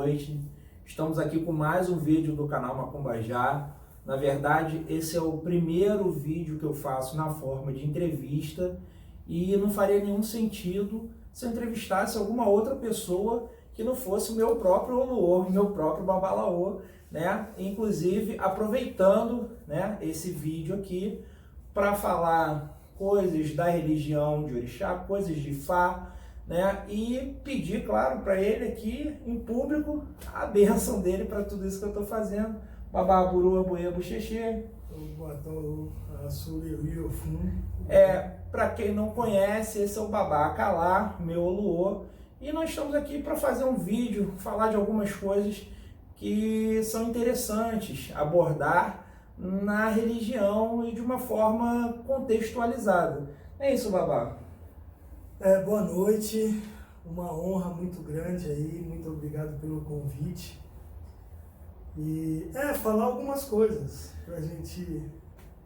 noite. Estamos aqui com mais um vídeo do canal Macumbajá. Na verdade, esse é o primeiro vídeo que eu faço na forma de entrevista e não faria nenhum sentido se eu entrevistasse alguma outra pessoa que não fosse o meu próprio Oluô, meu próprio Babalaô, né? Inclusive, aproveitando, né, esse vídeo aqui para falar coisas da religião de Orixá, coisas de Ifá, né? E pedir, claro, para ele aqui em público a bênção dele para tudo isso que eu estou fazendo. Babá, Buru, Buê, Buxexê. Para quem não conhece, esse é o Babá Akalá, meu Oluô. E nós estamos aqui para fazer um vídeo, falar de algumas coisas que são interessantes, abordar na religião e de uma forma contextualizada. É isso, Babá. Boa noite, uma honra muito grande aí, muito obrigado pelo convite. E falar algumas coisas pra gente...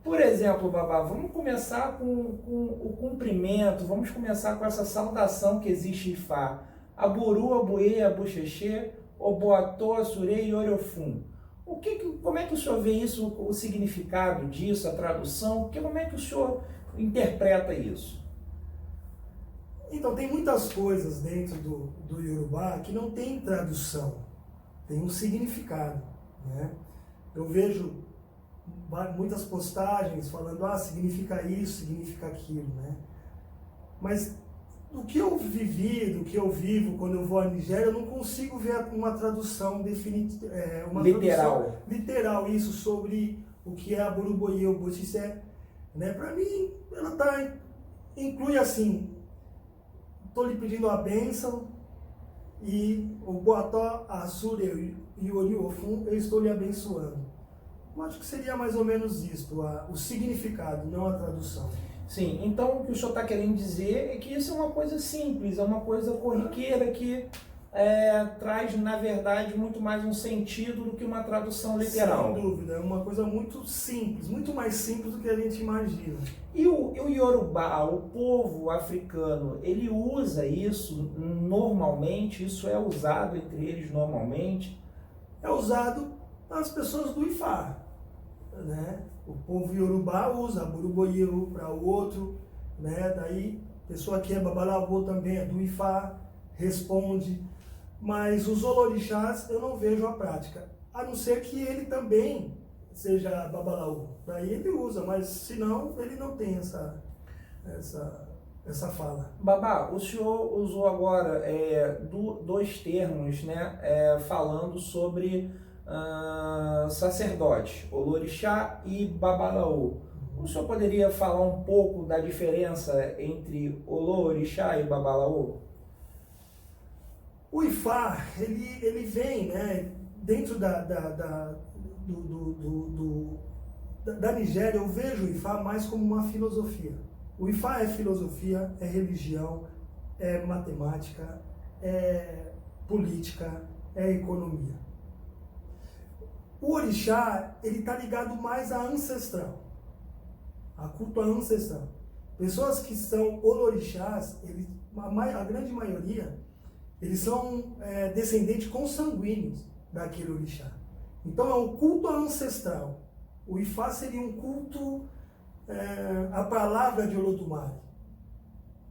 Por exemplo, Babá, vamos começar com o cumprimento, vamos começar com essa saudação que existe em Ifá. Aburu, Abuê, Abuxexê, Oboatô, Assurê e Oriofum. Como é que o senhor vê isso, o significado disso, a tradução? Como é que o senhor interpreta isso? Então, tem muitas coisas dentro do Yorubá que não tem tradução, tem um significado, né? Eu vejo muitas postagens falando, significa isso, significa aquilo, né? Mas do que eu vivi, do que eu vivo quando eu vou à Nigéria, eu não consigo ver uma tradução definitiva, literal. Literal, isso, sobre o que é a Buruboye ou Boticé, né? Para mim, ela inclui assim, estou lhe pedindo a bênção e o Boató, a Sure e o Oriofum, eu estou lhe abençoando. Eu acho que seria mais ou menos isso, o significado, não a tradução. Sim, então o que o senhor está querendo dizer é que isso é uma coisa simples, é uma coisa corriqueira que traz, na verdade, muito mais um sentido do que uma tradução literal. Sem dúvida, é uma coisa muito simples, muito mais simples do que a gente imagina. E o Yorubá, o povo africano, ele usa isso normalmente? Isso é usado entre eles normalmente? É usado pelas pessoas do Ifá, né? O povo Yorubá usa Buruboye para o outro, né? Daí, pessoa que é Babalaô também é do Ifá, responde. Mas os Olorixás eu não vejo a prática, a não ser que ele também seja Babalaô. Daí ele usa, mas se não, ele não tem essa fala. Babá, o senhor usou agora dois termos, né, falando sobre sacerdote, Olorixá e Babalaô. O senhor poderia falar um pouco da diferença entre Olorixá e Babalaô? O Ifá, ele vem, né, dentro da Nigéria. Eu vejo o Ifá mais como uma filosofia. O Ifá é filosofia, é religião, é matemática, é política, é economia. O Orixá, ele está ligado mais à ancestral, a culto ancestral. Pessoas que são Olorixás, a grande maioria, eles são descendentes consanguíneos daquele orixá. Então é um culto ancestral. O Ifá seria um culto à palavra de Olodumare,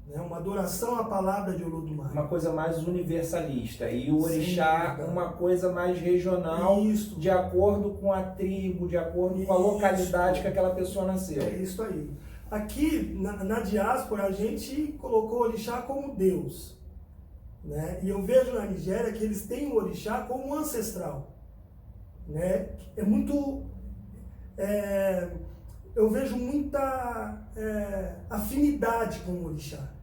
né? Uma adoração à palavra de Olodumare. Uma coisa mais universalista. E o orixá, uma coisa mais regional, isso, de acordo com a tribo, de acordo com a localidade que aquela pessoa nasceu. É isso aí. Aqui, na diáspora, a gente colocou o orixá como Deus, né? E eu vejo na Nigéria que eles têm o orixá como ancestral, né? Eu vejo muita afinidade com o orixá,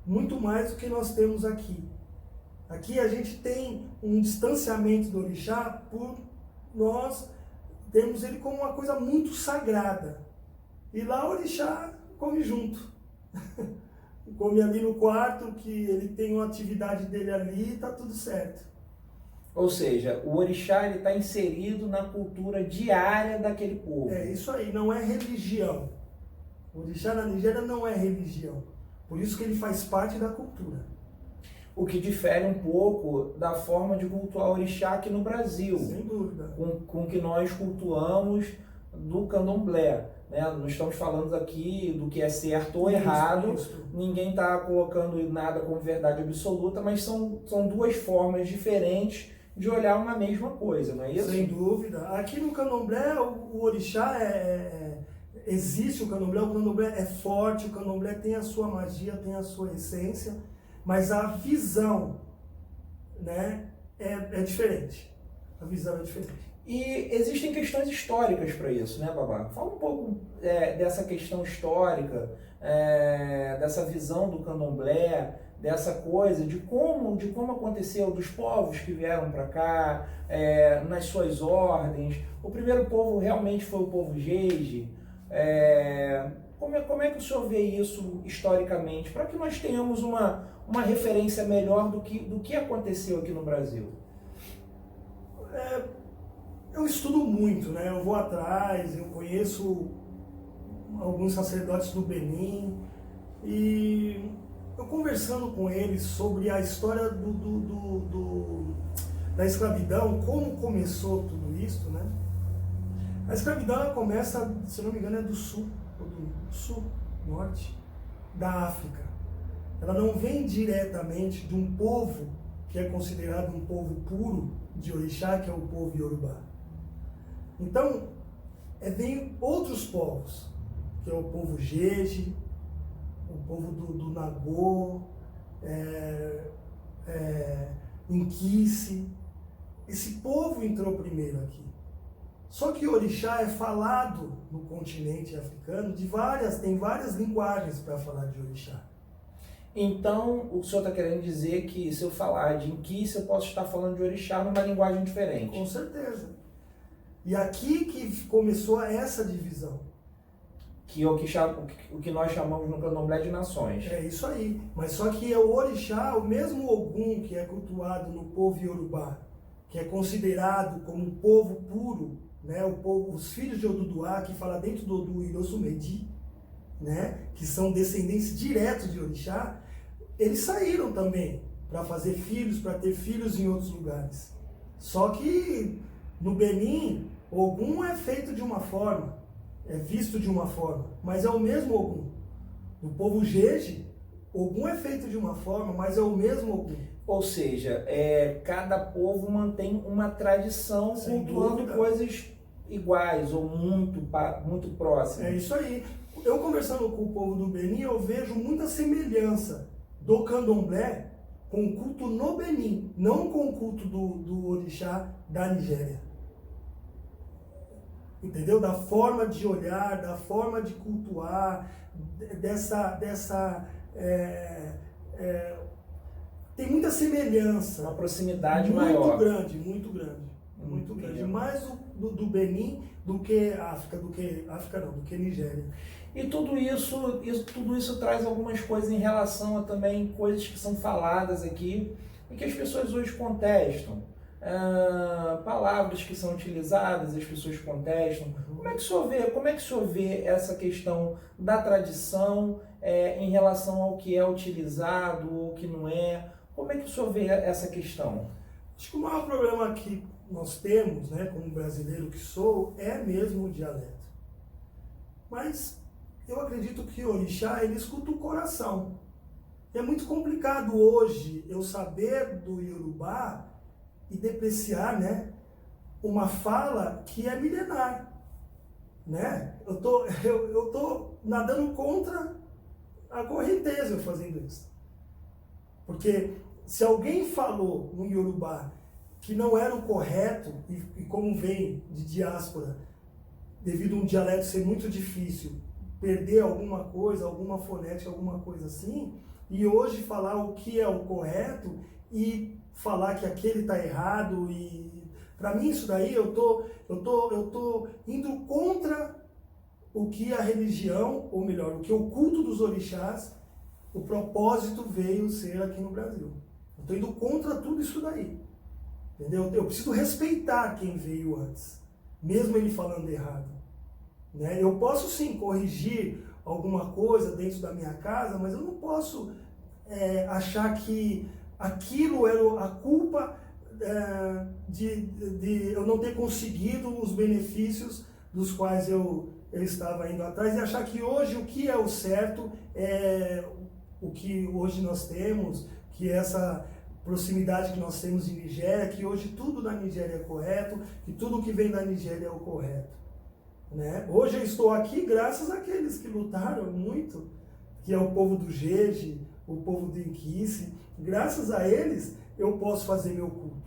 muito mais do que nós temos aqui. Aqui a gente tem um distanciamento do orixá por nós temos ele como uma coisa muito sagrada. E lá o orixá come junto. Come ali no quarto, que ele tem uma atividade dele ali e está tudo certo. Ou seja, o orixá está inserido na cultura diária daquele povo. É isso aí, não é religião. O orixá na Nigéria não é religião. Por isso que ele faz parte da cultura. O que difere um pouco da forma de cultuar o orixá aqui no Brasil. Sem dúvida. Com que nós cultuamos do candomblé. Né? Não estamos falando aqui do que é certo ou errado, ninguém está colocando nada como verdade absoluta, mas são duas formas diferentes de olhar uma mesma coisa, não é isso? Sem dúvida. Aqui no candomblé, o orixá existe o candomblé é forte, o candomblé tem a sua magia, tem a sua essência, mas a visão, né, é diferente. A visão é diferente. E existem questões históricas para isso, né, Babá? Fala um pouco dessa questão histórica, dessa visão do candomblé, dessa coisa, de como aconteceu, dos povos que vieram para cá, nas suas ordens. O primeiro povo realmente foi o povo Jeje. Como é que o senhor vê isso historicamente, para que nós tenhamos uma referência melhor do que aconteceu aqui no Brasil? Eu estudo muito, né? Eu vou atrás, eu conheço alguns sacerdotes do Benin e eu conversando com eles sobre a história da escravidão, como começou tudo isso, né? A escravidão ela começa, se não me engano, é do sul, norte da África. Ela não vem diretamente de um povo que é considerado um povo puro de orixá, que é o povo Yorubá. Então, vem outros povos, que é o povo Jeje, o povo do Nagô, Inquice. Esse povo entrou primeiro aqui. Só que o orixá é falado no continente africano tem várias linguagens para falar de orixá. Então, o senhor está querendo dizer que se eu falar de Inquice, eu posso estar falando de orixá numa linguagem diferente? Com certeza. E aqui que começou essa divisão. Que é o que nós chamamos no candomblé de nações. É isso aí. Mas só que o orixá, o mesmo Ogum que é cultuado no povo Yorubá, que é considerado como um povo puro, né? Os filhos de Oduduá, que fala dentro do Odu Irosumedi, né? Que são descendentes diretos de orixá, eles saíram também para fazer filhos, para ter filhos em outros lugares. Só que no Benin, Ogum é feito de uma forma, é visto de uma forma, mas é o mesmo Ogum. No povo Jeje, Ogum é feito de uma forma, mas é o mesmo Ogum. Ou seja, cada povo mantém uma tradição cultuando coisas iguais ou muito próximas. É isso aí. Eu conversando com o povo do Benin, eu vejo muita semelhança do candomblé com o culto no Benin, não com o culto do orixá da Nigéria. Entendeu? Da forma de olhar, da forma de cultuar, tem muita semelhança. Uma proximidade muito maior. Muito grande. Mais do Benin do que África, do que Nigéria. E tudo isso traz algumas coisas em relação a também coisas que são faladas aqui e que as pessoas hoje contestam. Palavras que são utilizadas, as pessoas contestam. Como é que o senhor vê essa questão da tradição em relação ao que é utilizado ou que não é? Como é que o senhor vê essa questão? Acho que o maior problema que nós temos, né, como brasileiro que sou, é mesmo o dialeto. Mas eu acredito que o orixá, ele escuta o coração. É muito complicado hoje eu saber do Yorubá e depreciar, né, uma fala que é milenar, né? Eu tô nadando contra a correnteza fazendo isso. Porque se alguém falou no Yorubá que não era o correto, e como vem de diáspora, devido a um dialeto ser muito difícil, perder alguma coisa, alguma fonética, alguma coisa assim, e hoje falar o que é o correto e falar que aquele está errado, e para mim isso daí eu tô indo contra o que a religião, ou melhor, o que o culto dos orixás, o propósito veio ser aqui no Brasil. Eu estou indo contra tudo isso daí, entendeu? Eu preciso respeitar quem veio antes, mesmo ele falando errado, né? Eu posso sim corrigir alguma coisa dentro da minha casa, mas eu não posso achar que aquilo era a culpa de eu não ter conseguido os benefícios dos quais eu estava indo atrás, e achar que hoje o que é o certo é o que hoje nós temos, que essa proximidade que nós temos de Nigéria, que hoje tudo da Nigéria é correto, que tudo que vem da Nigéria é o correto. Né? Hoje eu estou aqui graças àqueles que lutaram muito, que é o povo do Jeje, o povo do Inquice. Graças a eles eu posso fazer meu culto.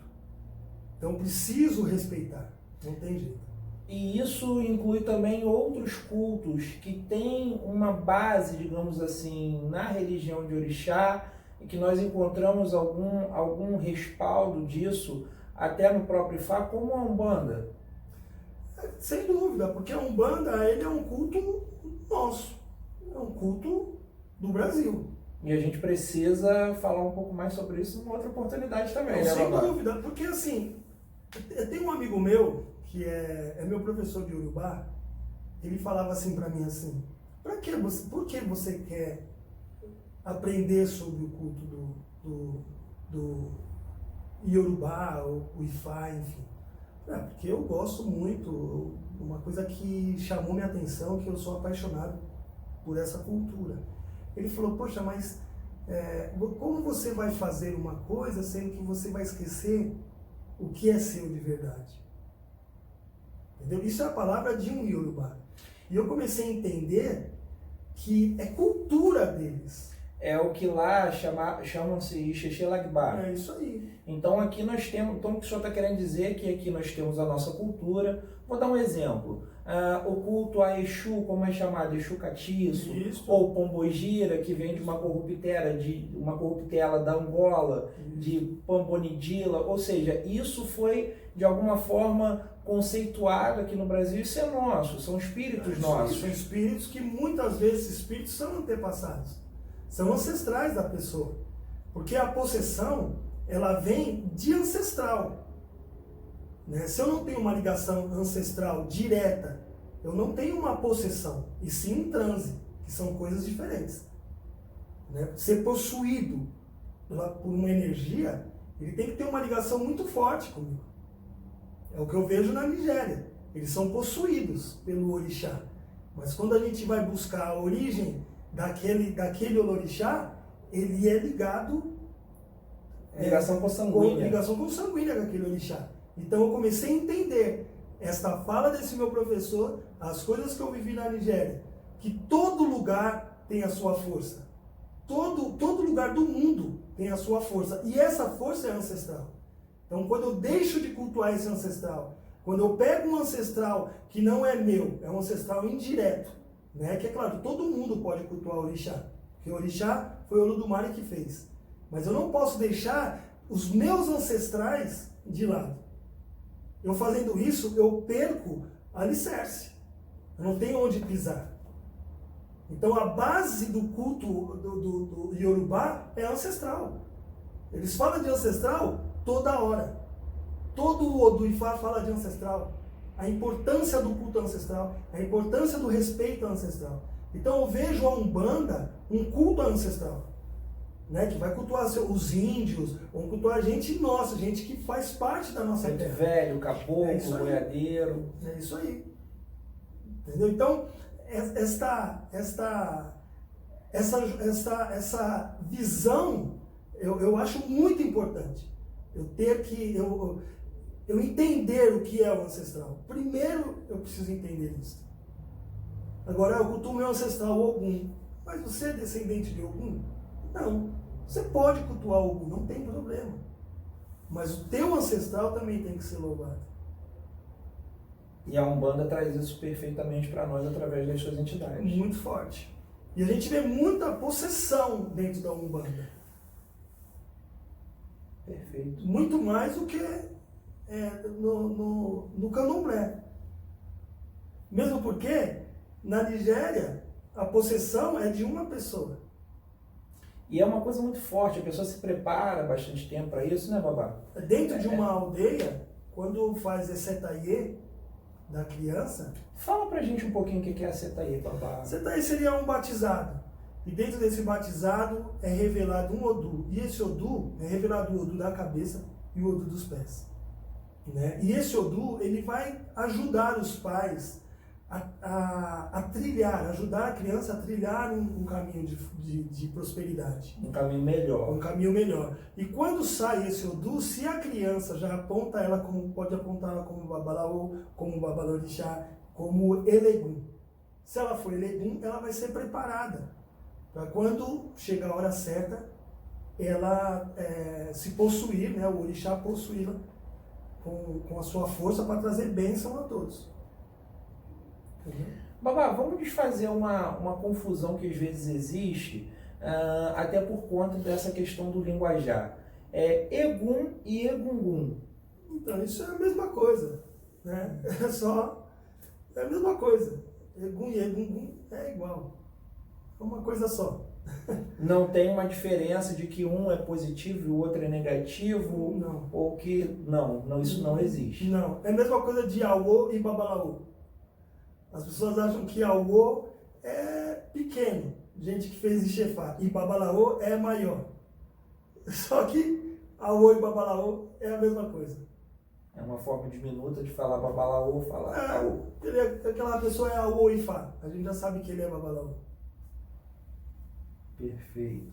Então preciso respeitar, não tem jeito. E isso inclui também outros cultos que têm uma base, digamos assim, na religião de Orixá, e que nós encontramos algum respaldo disso até no próprio Ifá, como a Umbanda. Sem dúvida, porque a Umbanda ele é um culto nosso, é um culto do Brasil. E a gente precisa falar um pouco mais sobre isso em outra oportunidade também, né, Sem Babá? dúvida, porque assim, eu tenho um amigo meu, que é meu professor de Urubá, ele falava assim para mim assim, por que você quer aprender sobre o culto do Yorubá, o Ifá, enfim? Porque eu gosto muito, uma coisa que chamou minha atenção, que eu sou apaixonado por essa cultura. Ele falou, poxa, mas como você vai fazer uma coisa sendo que você vai esquecer o que é seu de verdade? Entendeu? Isso é a palavra de um Yorubá. E eu comecei a entender que é cultura deles. É o que lá chamam-se Xexelagbá. É isso aí. Então aqui nós temos, então o que o senhor está querendo dizer é que aqui nós temos a nossa cultura. Vou dar um exemplo. O culto a Exu, como é chamado, Exu Catiço, ou Pombogira, que vem de uma corruptela da Angola, de Pambonidila, ou seja, isso foi de alguma forma conceituado aqui no Brasil, isso é nosso, são espíritos nossos. São espíritos que muitas vezes espíritos são antepassados, são ancestrais da pessoa, porque a possessão ela vem de ancestral. Né? Se eu não tenho uma ligação ancestral direta, eu não tenho uma possessão, e sim um transe, que são coisas diferentes. Né? Ser possuído por uma energia, ele tem que ter uma ligação muito forte comigo. É o que eu vejo na Nigéria. Eles são possuídos pelo orixá. Mas quando a gente vai buscar a origem daquele orixá, ele é ligado... Ligação consanguínea. Ligação consanguínea com aquele orixá. Então eu comecei a entender esta fala desse meu professor, as coisas que eu vivi na Nigéria, que todo lugar tem a sua força. Todo lugar do mundo tem a sua força. E essa força é ancestral. Então quando eu deixo de cultuar esse ancestral, quando eu pego um ancestral que não é meu, é um ancestral indireto, né? Que é claro, todo mundo pode cultuar o orixá, porque o orixá foi o Olodumare que fez. Mas eu não posso deixar os meus ancestrais de lado. Eu fazendo isso, eu perco alicerce. Eu não tenho onde pisar. Então a base do culto do Yorubá é ancestral. Eles falam de ancestral toda hora. Todo o Odu Ifá fala de ancestral. A importância do culto ancestral, a importância do respeito ancestral. Então eu vejo a Umbanda um culto ancestral. Né, que vai cultuar os índios, vão cultuar gente nossa, gente que faz parte da nossa terra. Velho, caboclo, boiadeiro. É isso aí. Entendeu? Então, essa visão eu acho muito importante. Eu entender o que é o ancestral. Primeiro, eu preciso entender isso. Agora, eu cultuo meu ancestral Ogum. Mas você é descendente de Ogum? Não, você pode cultuar Ogum, não tem problema. Mas o teu ancestral também tem que ser louvado. E a Umbanda traz isso perfeitamente para nós através das suas entidades. Muito forte. E a gente vê muita possessão dentro da Umbanda. Perfeito. Muito mais do que no Candomblé. Mesmo porque, na Nigéria, a possessão é de uma pessoa. E é uma coisa muito forte, a pessoa se prepara bastante tempo para isso, né, Babá? Dentro de uma aldeia, quando faz esse Setaie da criança... Fala pra gente um pouquinho o que é a Setaie, Babá. Setaie seria um batizado. E dentro desse batizado é revelado um Odu. E esse Odu é revelado o Odu da cabeça e o Odu dos pés. Né? E esse Odu, ele vai ajudar os pais a trilhar, ajudar a criança a trilhar um caminho de prosperidade. Um caminho melhor. Um caminho melhor. E quando sai esse Odu, se a criança já aponta ela como, pode apontar ela como Babalaô, como Babalorixá, como Elegum. Se ela for Elegum, ela vai ser preparada para quando chegar a hora certa, ela se possuir, né, o orixá possuí-la com a sua força para trazer bênção a todos. Entendeu? Babá, vamos desfazer uma confusão que às vezes existe, até por conta dessa questão do linguajar. Egum e Egungun. Então, isso é a mesma coisa. Né? É a mesma coisa. Egum e Egungun é igual. É uma coisa só. Não tem uma diferença de que um é positivo e o outro é negativo? Não. Ou que... Não, isso não existe. Não. É a mesma coisa de Auô e Babalaô. As pessoas acham que Auô é pequeno, gente que fez Ixefá, e Babalaô é maior. Só que Auô e Babalaô é a mesma coisa. É uma forma diminuta de falar Babalaô, falar Auô. Aquela pessoa é Auô e Fá. A gente já sabe que ele é Babalaô. Perfeito.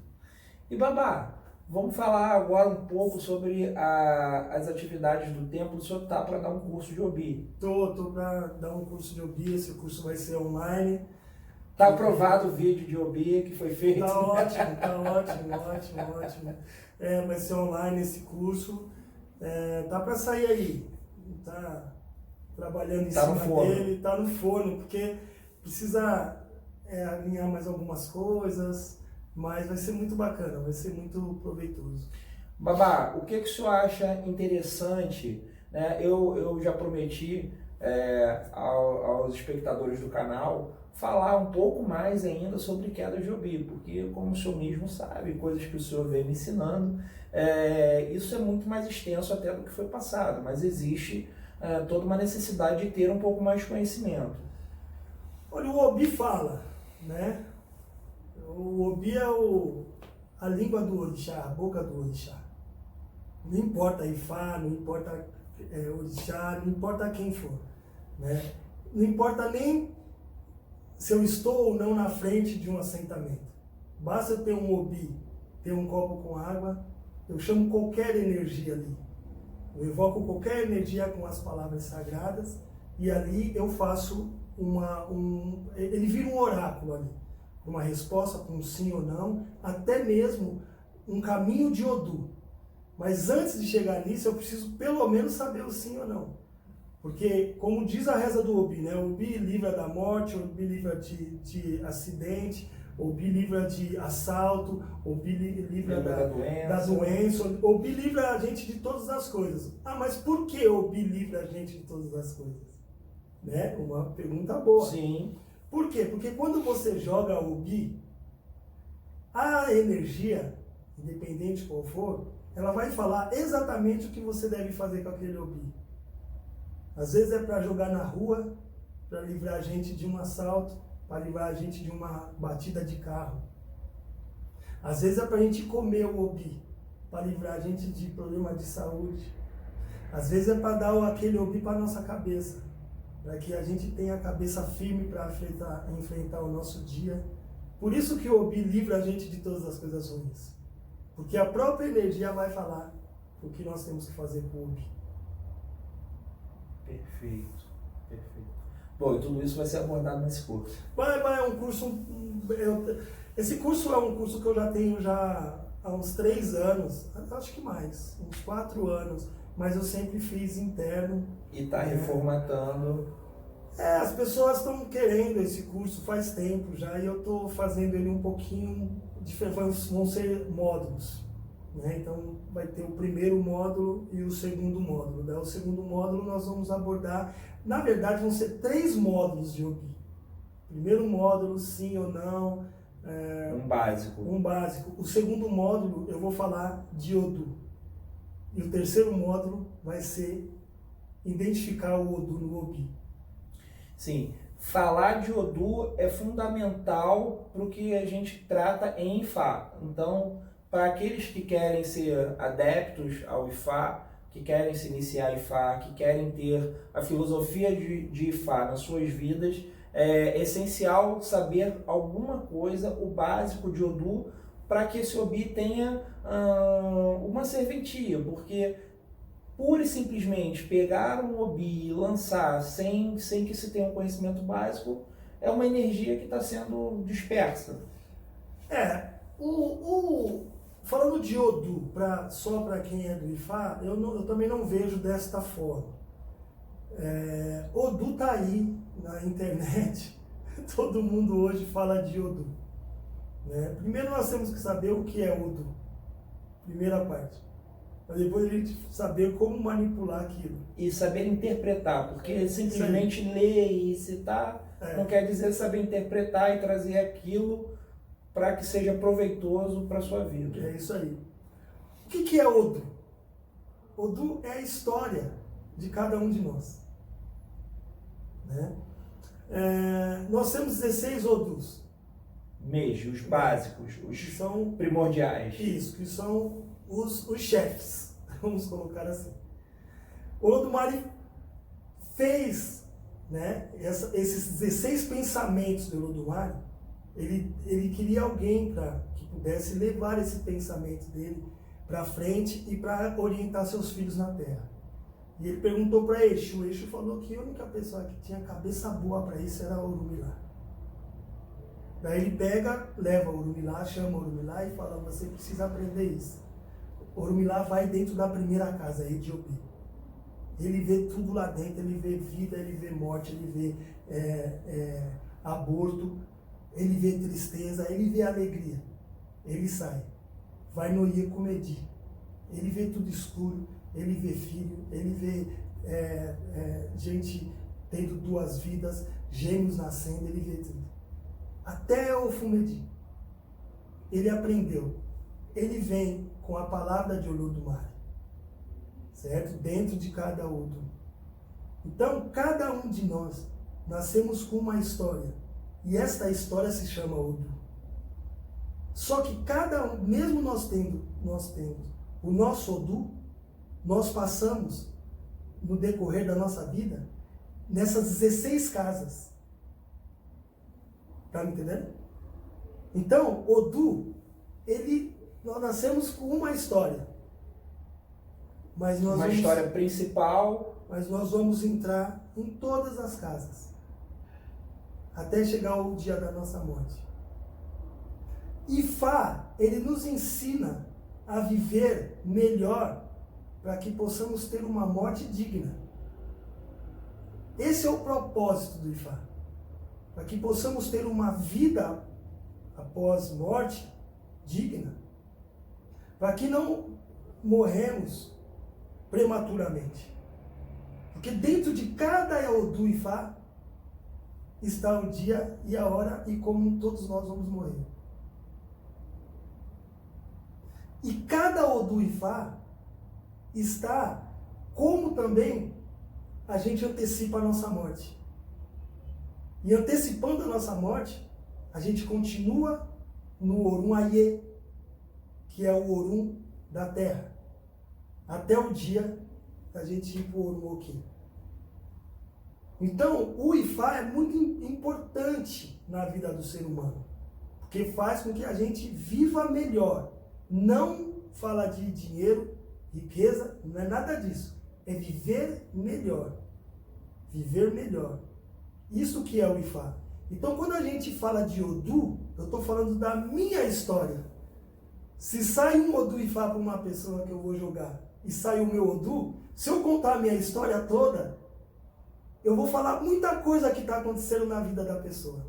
E Babá, vamos falar agora um pouco sobre as atividades do templo. O senhor está para dar um curso de Obi? Tô para dar um curso de Obi, esse curso vai ser online. Está aprovado o vídeo de Obi que foi feito? Tá ótimo. Vai ser online esse curso. Tá para sair aí. Tá trabalhando em cima dele, tá no forno, porque precisa alinhar mais algumas coisas. Mas vai ser muito bacana, vai ser muito proveitoso. Babá, o que o senhor acha interessante? Né? Eu já prometi aos espectadores do canal falar um pouco mais ainda sobre quedas de Obi, porque como o senhor mesmo sabe, coisas que o senhor vem me ensinando, isso é muito mais extenso até do que foi passado, mas existe toda uma necessidade de ter um pouco mais de conhecimento. Olha, o Obi fala, né? O Obi é a língua do orixá, a boca do orixá. Não importa Ifá, não importa orixá, não importa quem for. Né? Não importa nem se eu estou ou não na frente de um assentamento. Basta eu ter um Obi, ter um copo com água, eu chamo qualquer energia ali. Eu evoco qualquer energia com as palavras sagradas e ali eu faço ele vira um oráculo ali. Uma resposta com um sim ou não, até mesmo um caminho de Odu. Mas antes de chegar nisso, eu preciso pelo menos saber o sim ou não. Porque, como diz a reza do Obi, né? Obi livra da morte, Obi livra de acidente, Obi livra de assalto, Obi livra da doença, Obi livra a gente de todas as coisas. Ah, mas por que Obi livra a gente de todas as coisas? Né? Uma pergunta boa. Sim. Por quê? Porque quando você joga Obi, a energia, independente qual for, ela vai falar exatamente o que você deve fazer com aquele Obi. Às vezes é para jogar na rua, para livrar a gente de um assalto, para livrar a gente de uma batida de carro. Às vezes é para a gente comer o Obi, para livrar a gente de problema de saúde. Às vezes é para dar aquele Obi para nossa cabeça, para que a gente tenha a cabeça firme para enfrentar o nosso dia. Por isso que o Obi livra a gente de todas as coisas ruins. Porque a própria energia vai falar o que nós temos que fazer com o Obi. Perfeito. Bom, e tudo isso vai ser abordado nesse curso? É um curso... Esse curso é um curso que eu já tenho há uns 3 anos, acho que mais, uns 4 anos. Mas eu sempre fiz interno. E está reformatando. As pessoas estão querendo esse curso faz tempo já, e eu estou fazendo ele um pouquinho diferente, vão ser módulos. Né? Então vai ter o primeiro módulo e o segundo módulo. Daí o segundo módulo nós vamos abordar, na verdade vão ser 3 módulos de Obi. Primeiro módulo, sim ou não. Um básico. O segundo módulo eu vou falar de Odu. E o terceiro módulo vai ser identificar o Odu no Obi. Sim. falar de Odu é fundamental para o que a gente trata em Ifá. Então, para aqueles que querem ser adeptos ao Ifá, que querem se iniciar em Ifá, que querem ter a filosofia de Ifá nas suas vidas, é essencial saber alguma coisa, o básico de Odu, para que esse Obi tenha uma serventia, porque pura e simplesmente pegar um Obi e lançar sem que se tenha um conhecimento básico é uma energia que está sendo dispersa. Falando de Odu, só para quem é do Ifá, eu também não vejo desta forma. Odu está aí na internet, todo mundo hoje fala de Odu. Né? Primeiro nós temos que saber o que é Odu, primeira parte. Para depois a gente saber como manipular aquilo. E saber interpretar, porque simplesmente ler e citar não quer dizer saber interpretar e trazer aquilo para que seja proveitoso para a sua vida. É isso aí. O que é Odu? Odu é a história de cada um de nós. Né? Nós temos 16 Odus. Os básicos, os que são primordiais. Isso, que são os chefes, vamos colocar assim. O Olodumare fez, né, esses 16 pensamentos do Olodumare. Ele queria alguém que pudesse levar esse pensamento dele para frente e para orientar seus filhos na Terra. E ele perguntou para Exu. O Exu falou que a única pessoa que tinha cabeça boa para isso era Orumilá. Daí ele leva Orumilá, chama Orumilá e fala: você precisa aprender isso. Orumilá vai dentro da primeira casa, Ediobi. Ele vê tudo lá dentro, ele vê vida, ele vê morte, ele vê aborto, ele vê tristeza, ele vê alegria. Ele sai, vai no Iecumedi, ele vê tudo escuro, ele vê filho, ele vê gente tendo 2 vidas, gêmeos nascendo, ele vê tudo. Até o Fumedi, ele aprendeu. Ele vem com a palavra de Olodumare, certo? Dentro de cada Odu. Então, cada um de nós nascemos com uma história. E esta história se chama Odu. Só que cada um, mesmo nós tendo o nosso Odu, nós passamos, no decorrer da nossa vida, nessas 16 casas. Tá me entendendo? Então, Odu, nós nascemos com uma história. Mas história principal. Mas nós vamos entrar em todas as casas. Até chegar o dia da nossa morte. Ifá, ele nos ensina a viver melhor para que possamos ter uma morte digna. Esse é o propósito do Ifá. Para que possamos ter uma vida após morte digna. Para que não morremos prematuramente. Porque dentro de cada Odu Ifá está o dia e a hora e como todos nós vamos morrer. E cada Odu Ifá está como também a gente antecipa a nossa morte. E antecipando a nossa morte, a gente continua no Orum Aie, que é o Orum da Terra, até o dia da gente ir para o Orum Oki. Então, o Ifá é muito importante na vida do ser humano, porque faz com que a gente viva melhor. Não fala de dinheiro, riqueza, não é nada disso. É viver melhor. Viver melhor. Isso que é o Ifá. Então, quando a gente fala de Odu, eu estou falando da minha história. Se sai um Odu Ifá para uma pessoa que eu vou jogar e sai o meu Odu, se eu contar a minha história toda, eu vou falar muita coisa que está acontecendo na vida da pessoa.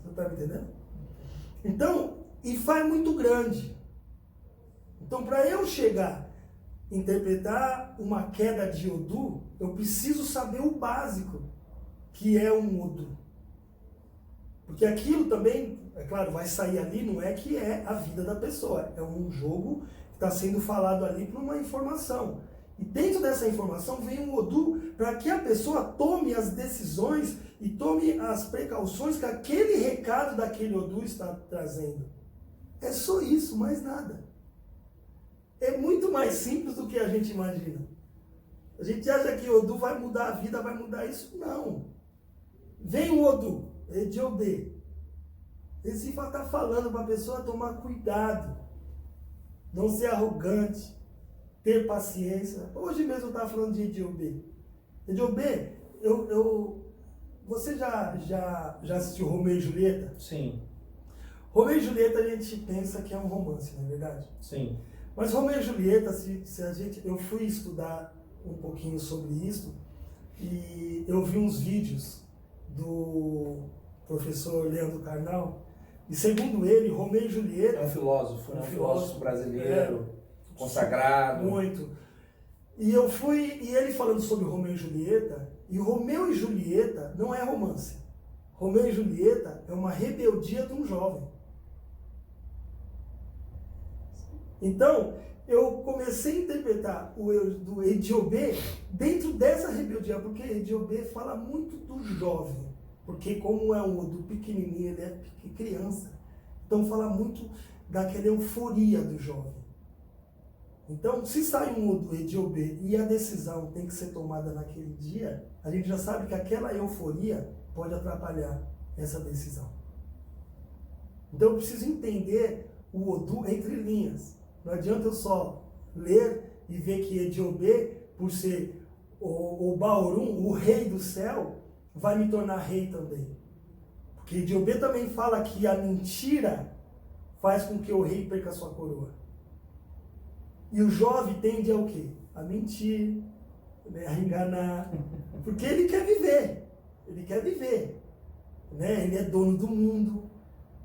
Você está me entendendo? Então, Ifá é muito grande. Então, para eu chegar a interpretar uma queda de Odu, eu preciso saber o básico, que é um Odu. Porque aquilo também, é claro, vai sair ali, não é que é a vida da pessoa. É um jogo que está sendo falado ali por uma informação. E dentro dessa informação vem um Odu para que a pessoa tome as decisões e tome as precauções que aquele recado daquele Odu está trazendo. É só isso, mais nada. É muito mais simples do que a gente imagina. A gente acha que o Odu vai mudar a vida, vai mudar isso. Não. Vem o Odu, Ediobê. Esse Ifa está falando para a pessoa tomar cuidado. Não ser arrogante. Ter paciência. Hoje mesmo eu estava falando de Ediobê. Ediobê, você já assistiu Romeu e Julieta? Sim. Romeu e Julieta a gente pensa que é um romance, não é verdade? Sim. Mas Romeu e Julieta, eu fui estudar um pouquinho sobre isso e eu vi uns vídeos do professor Leandro Carnal e segundo ele, Romeu e Julieta... É um filósofo brasileiro, consagrado. Muito. E ele falando sobre Romeu e Julieta, e Romeu e Julieta não é romance. Romeu e Julieta é uma rebeldia de um jovem. Então, eu comecei a interpretar o do Ediobê dentro dessa rebeldia, porque Ediobê fala muito do jovem, porque como é um do pequenininho, ele é criança, então fala muito daquela euforia do jovem. Então, se sai um do Ediobê e a decisão tem que ser tomada naquele dia, a gente já sabe que aquela euforia pode atrapalhar essa decisão. Então, eu preciso entender o Odu entre linhas. Não adianta eu só ler e ver que Ediobê, por ser o Baorum, o rei do céu, vai me tornar rei também. Porque Ediobê também fala que a mentira faz com que o rei perca sua coroa. E o jovem tende ao quê? A mentir, né? A enganar. Porque ele quer viver. Ele quer viver. Né? Ele é dono do mundo.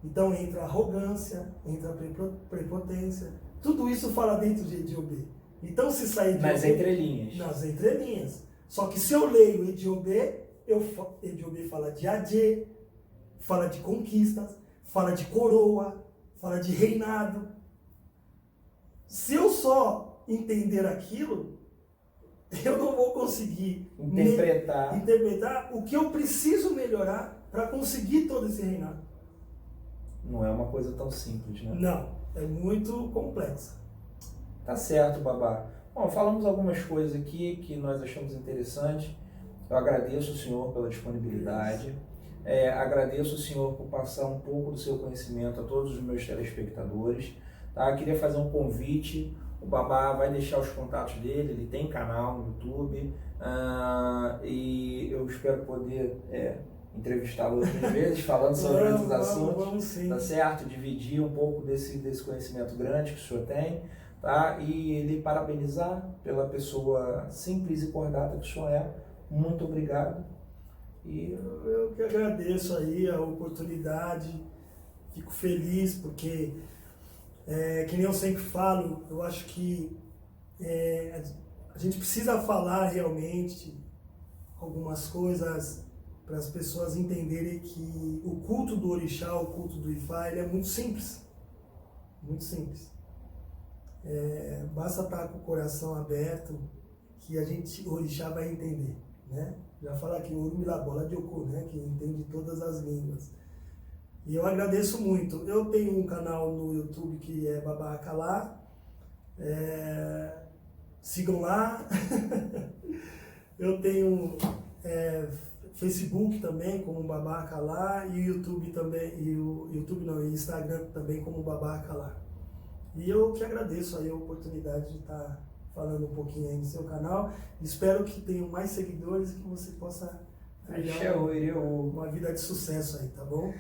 Então entra a arrogância, entra a prepotência. Tudo isso fala dentro de Ediobê. Então se sair de Nas entrelinhas. Nas entrelinhas. Só que se eu leio Ediobê, Ediobê fala de Adê, fala de conquistas, fala de coroa, fala de reinado. Se eu só entender aquilo, eu não vou conseguir interpretar o que eu preciso melhorar para conseguir todo esse reinado. Não é uma coisa tão simples, né? Não, é muito complexa. Tá certo, Babá. Bom, falamos algumas coisas aqui que nós achamos interessantes. Eu agradeço o senhor pela disponibilidade. Agradeço o senhor por passar um pouco do seu conhecimento a todos os meus telespectadores. Tá? Queria fazer um convite. O Babá vai deixar os contatos dele, ele tem canal no YouTube. E eu espero poder entrevistá-lo outras vezes, falando sobre outros assuntos. Vamos sim. Tá certo? Dividir um pouco desse conhecimento grande que o senhor tem. Tá? E ele parabenizar pela pessoa simples e cordata que o senhor é. Muito obrigado. E eu que agradeço aí a oportunidade, fico feliz porque, que nem eu sempre falo, eu acho que a gente precisa falar realmente algumas coisas para as pessoas entenderem que o culto do Orixá, o culto do Ifá, ele é muito simples. Muito simples. Basta estar com o coração aberto que o Orixá vai entender, né? Já fala aqui o Urumilabola de Oku, né? Que entende todas as línguas. E eu agradeço muito. Eu tenho um canal no YouTube que é Babá Akalá. Sigam lá. Eu tenho Facebook também como Babá Akalá e YouTube também, e Instagram também como Babá Akalá. E eu que agradeço aí a oportunidade de estar falando um pouquinho aí no seu canal. Espero que tenham mais seguidores e que você possa criar uma vida de sucesso aí, tá bom?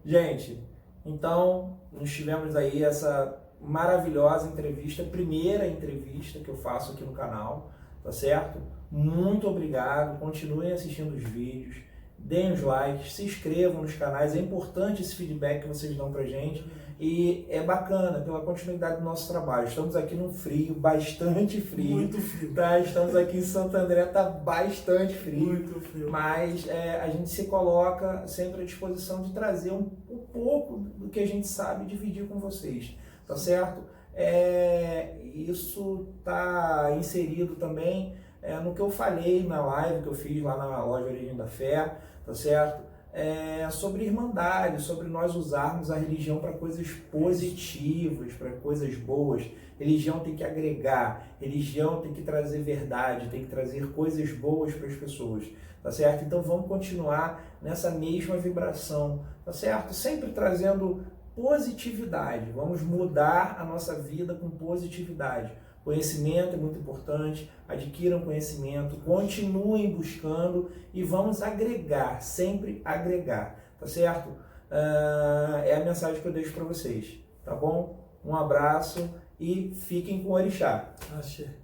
Gente, então nós tivemos aí essa maravilhosa entrevista, primeira entrevista que eu faço aqui no canal, tá certo? Muito obrigado, continuem assistindo os vídeos, deem os likes, se inscrevam nos canais, é importante esse feedback que vocês dão pra gente e é bacana pela continuidade do nosso trabalho. Estamos aqui num frio, bastante frio. Muito frio. Tá? Estamos aqui em Santo André, tá bastante frio. Muito frio. Mas a gente se coloca sempre à disposição de trazer um pouco do que a gente sabe e dividir com vocês, tá certo? isso está inserido também no que eu falei na live que eu fiz lá na loja Origem da Fé, tá certo? Sobre irmandade, sobre nós usarmos a religião para coisas positivas, para coisas boas. Religião tem que agregar, religião tem que trazer verdade, tem que trazer coisas boas para as pessoas, tá certo? Então vamos continuar nessa mesma vibração, tá certo? Sempre trazendo positividade, vamos mudar a nossa vida com positividade. Conhecimento é muito importante, adquiram conhecimento, continuem buscando e vamos agregar, sempre agregar, tá certo? É a mensagem que eu deixo para vocês, tá bom? Um abraço e fiquem com o Orixá. Axé.